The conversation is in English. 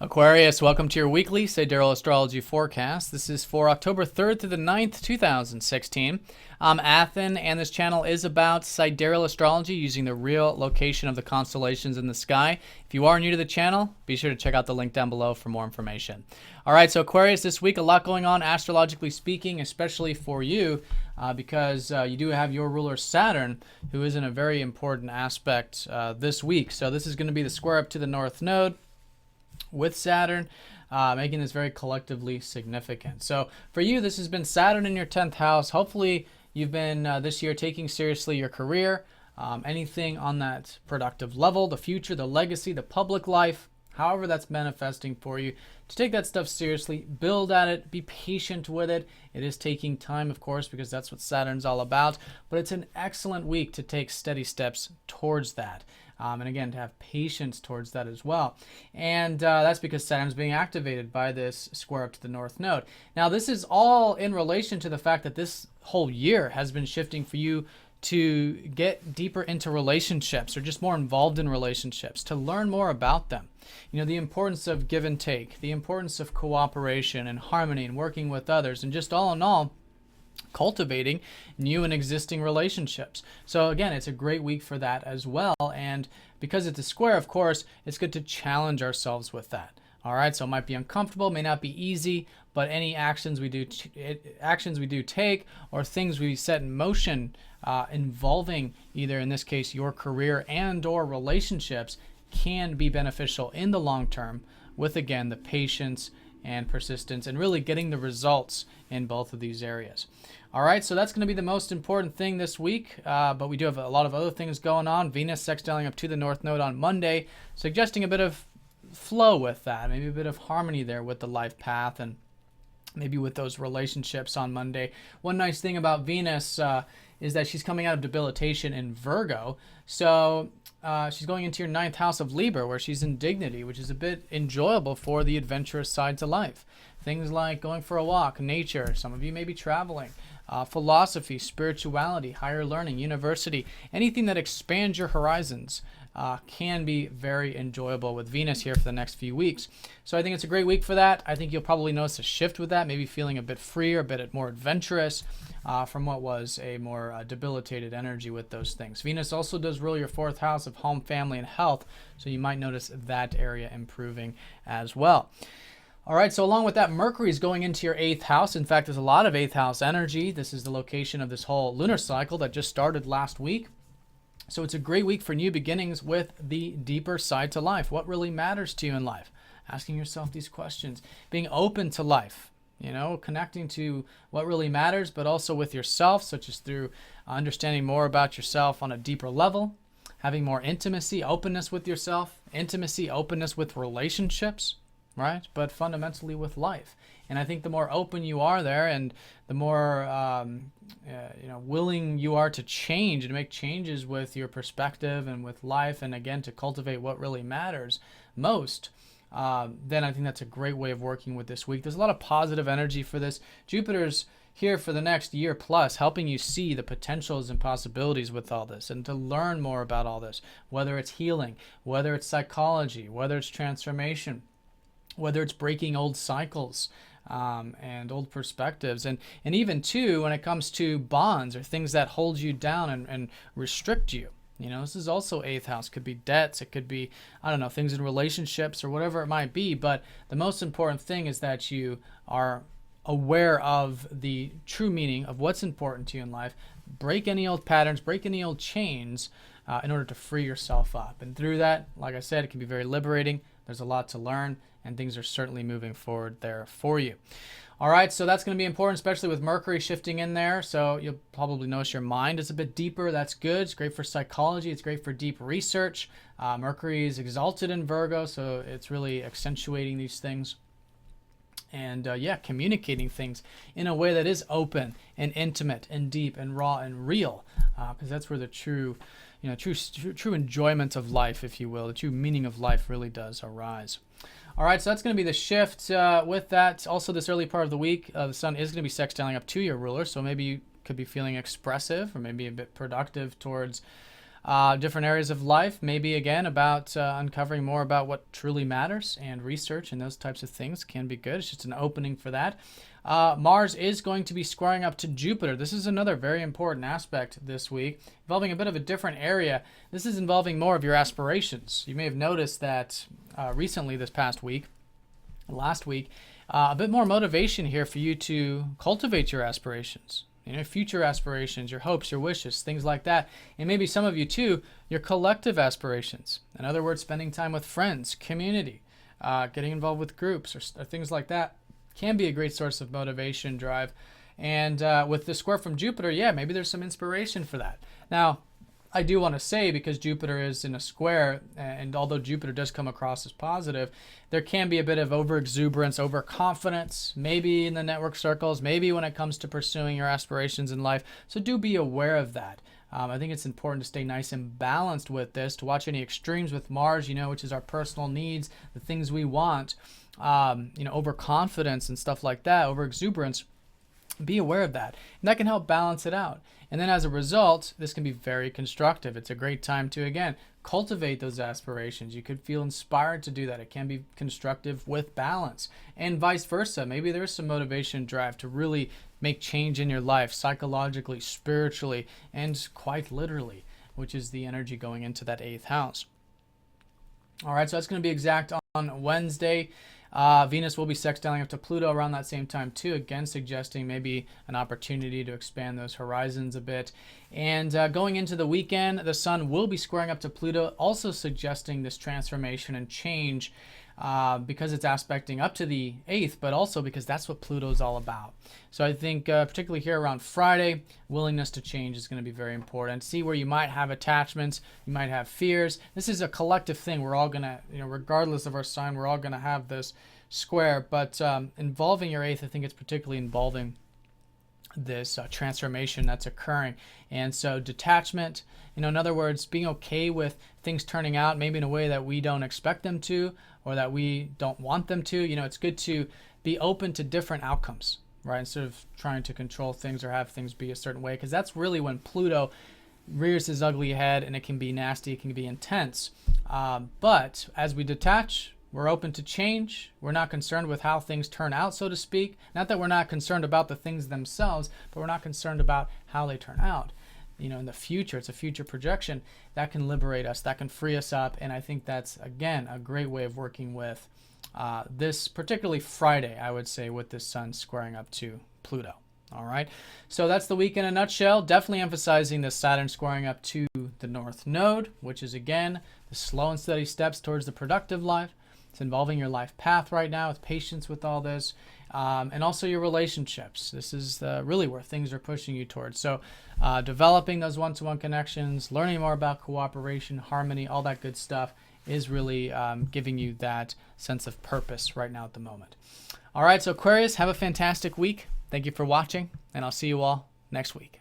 Aquarius, welcome to your weekly Sidereal Astrology forecast. This is for October 3rd to the 9th, 2016. I'm Athen, and this channel is about Sidereal Astrology using the real location of the constellations in the sky. If you are new to the channel, be sure to check out the link down below for more information. All right, so Aquarius, this week, a lot going on astrologically speaking, especially for you, because you do have your ruler Saturn, who is in a very important aspect this week. So this is going to be the square up to the North Node with Saturn, making this very collectively significant. So for you, this has been Saturn in your 10th house. Hopefully you've been this year taking seriously your career, anything on that productive level, the future, the legacy, the public life, however that's manifesting for you, to take that stuff seriously, build at it, be patient with it. It is taking time, of course, because that's what Saturn's all about, but it's an excellent week to take steady steps towards that. And again, to have patience towards that as well. And that's because Saturn's being activated by this square up to the North Node. Now, this is all in relation to the fact that this whole year has been shifting for you to get deeper into relationships, or just more involved in relationships, to learn more about them. You know, the importance of give and take, the importance of cooperation and harmony and working with others, and just all in all, cultivating new and existing relationships. So again, it's a great week for that as well. And because it's a square, of course, it's good to challenge ourselves with that. All right, so it might be uncomfortable, may not be easy, but any actions we do take, or things we set in motion involving either, in this case, your career and or relationships, can be beneficial in the long term with, again, the patience and persistence and really getting the results in both of these areas. All right, so that's going to be the most important thing this week, but we do have a lot of other things going on. Venus sextiling up to the North Node on Monday, suggesting a bit of flow with that, maybe a bit of harmony there with the life path and maybe with those relationships on Monday. One nice thing about Venus is that she's coming out of debilitation in Virgo, so she's going into your 9th house of Libra, where she's in dignity, which is a bit enjoyable for the adventurous side to life. Things like going for a walk, nature, some of you may be traveling, philosophy, spirituality, higher learning, university, anything that expands your horizons can be very enjoyable with Venus here for the next few weeks. So I think it's a great week for that. I think you'll probably notice a shift with that, maybe feeling a bit freer, a bit more adventurous from what was a more debilitated energy with those things. Venus also does rule your 4th house of home, family, and health, so you might notice that area improving as well. All right, so along with that, Mercury is going into your 8th house. In fact, there's a lot of 8th house energy. This is the location of this whole lunar cycle that just started last week. So it's a great week for new beginnings with the deeper side to life. What really matters to you in life? Asking yourself these questions. Being open to life, you know, connecting to what really matters, but also with yourself, such as through understanding more about yourself on a deeper level, having more intimacy, openness with yourself, intimacy, openness with relationships, right? But fundamentally with life. And I think the more open you are there, and the more willing you are to change and make changes with your perspective and with life, and again to cultivate what really matters most, then I think that's a great way of working with this week. There's a lot of positive energy for this. Jupiter's here for the next year plus, helping you see the potentials and possibilities with all this, and to learn more about all this, whether it's healing, whether it's psychology, whether it's transformation, whether it's breaking old cycles and old perspectives, and even too when it comes to bonds or things that hold you down and restrict you. You know, this is also 8th house. Could be debts, it could be, I don't know, things in relationships or whatever it might be, but the most important thing is that you are aware of the true meaning of what's important to you in life, break any old patterns, break any old chains in order to free yourself up. And through that, like I said, it can be very liberating. There's a lot to learn, and things are certainly moving forward there for you. All right, so that's going to be important, especially with Mercury shifting in there. So you'll probably notice your mind is a bit deeper. That's good. It's great for psychology. It's great for deep research. Mercury is exalted in Virgo, so it's really accentuating these things. And communicating things in a way that is open and intimate and deep and raw and real, because that's where the true enjoyment of life, if you will, the true meaning of life really does arise. All right, so that's going to be the shift. With that, also this early part of the week, the sun is going to be sextiling up to your ruler, so maybe you could be feeling expressive or maybe a bit productive towards different areas of life, maybe again about uncovering more about what truly matters, and research and those types of things can be good. It's just an opening for that. Mars is going to be squaring up to Jupiter. This is another very important aspect this week, involving a bit of a different area. This is involving more of your aspirations. You may have noticed that recently, this past week, last week, a bit more motivation here for you to cultivate your aspirations. Future aspirations, your hopes, your wishes, things like that. And maybe some of you too, your collective aspirations. In other words, spending time with friends, community, getting involved with groups or things like that can be a great source of motivation, drive. And with the square from Jupiter, yeah, maybe there's some inspiration for that. Now, I do want to say, because Jupiter is in a square, and although Jupiter does come across as positive, there can be a bit of overexuberance, overconfidence, maybe in the network circles, maybe when it comes to pursuing your aspirations in life. So do be aware of that. I think it's important to stay nice and balanced with this, to watch any extremes with Mars, which is our personal needs, the things we want, overconfidence and stuff like that, overexuberance. Be aware of that, and that can help balance it out. And then as a result, this can be very constructive. It's a great time to, again, cultivate those aspirations. You could feel inspired to do that. It can be constructive with balance, and vice versa. Maybe there's some motivation, drive to really make change in your life, psychologically, spiritually, and quite literally, which is the energy going into that 8th house. All right, so that's going to be exact on Wednesday. Venus will be sextiling up to Pluto around that same time too, again suggesting maybe an opportunity to expand those horizons a bit. And going into the weekend, the Sun will be squaring up to Pluto, also suggesting this transformation and change, because it's aspecting up to the 8th, but also because that's what Pluto is all about. So I think particularly here around Friday, willingness to change is going to be very important. See where you might have attachments, you might have fears. This is a collective thing. We're all going to, regardless of our sign, we're all going to have this square. But involving your 8th, I think it's particularly involving this transformation that's occurring. And so detachment, in other words, being okay with things turning out maybe in a way that we don't expect them to, or that we don't want them to. It's good to be open to different outcomes, right? Instead of trying to control things or have things be a certain way, because that's really when Pluto rears his ugly head, and it can be nasty, it can be intense. But as we detach, we're open to change. We're not concerned with how things turn out, so to speak. Not that we're not concerned about the things themselves, but we're not concerned about how they turn out. In the future, it's a future projection that can liberate us, that can free us up. And I think that's, again, a great way of working with this, particularly Friday, I would say, with this Sun squaring up to Pluto. All right. So that's the week in a nutshell. Definitely emphasizing the Saturn squaring up to the North Node, which is, again, the slow and steady steps towards the productive life. It's involving your life path right now, with patience with all this, and also your relationships. This is really where things are pushing you towards. So developing those one-to-one connections, learning more about cooperation, harmony, all that good stuff is really giving you that sense of purpose right now at the moment. All right, so Aquarius, have a fantastic week. Thank you for watching, and I'll see you all next week.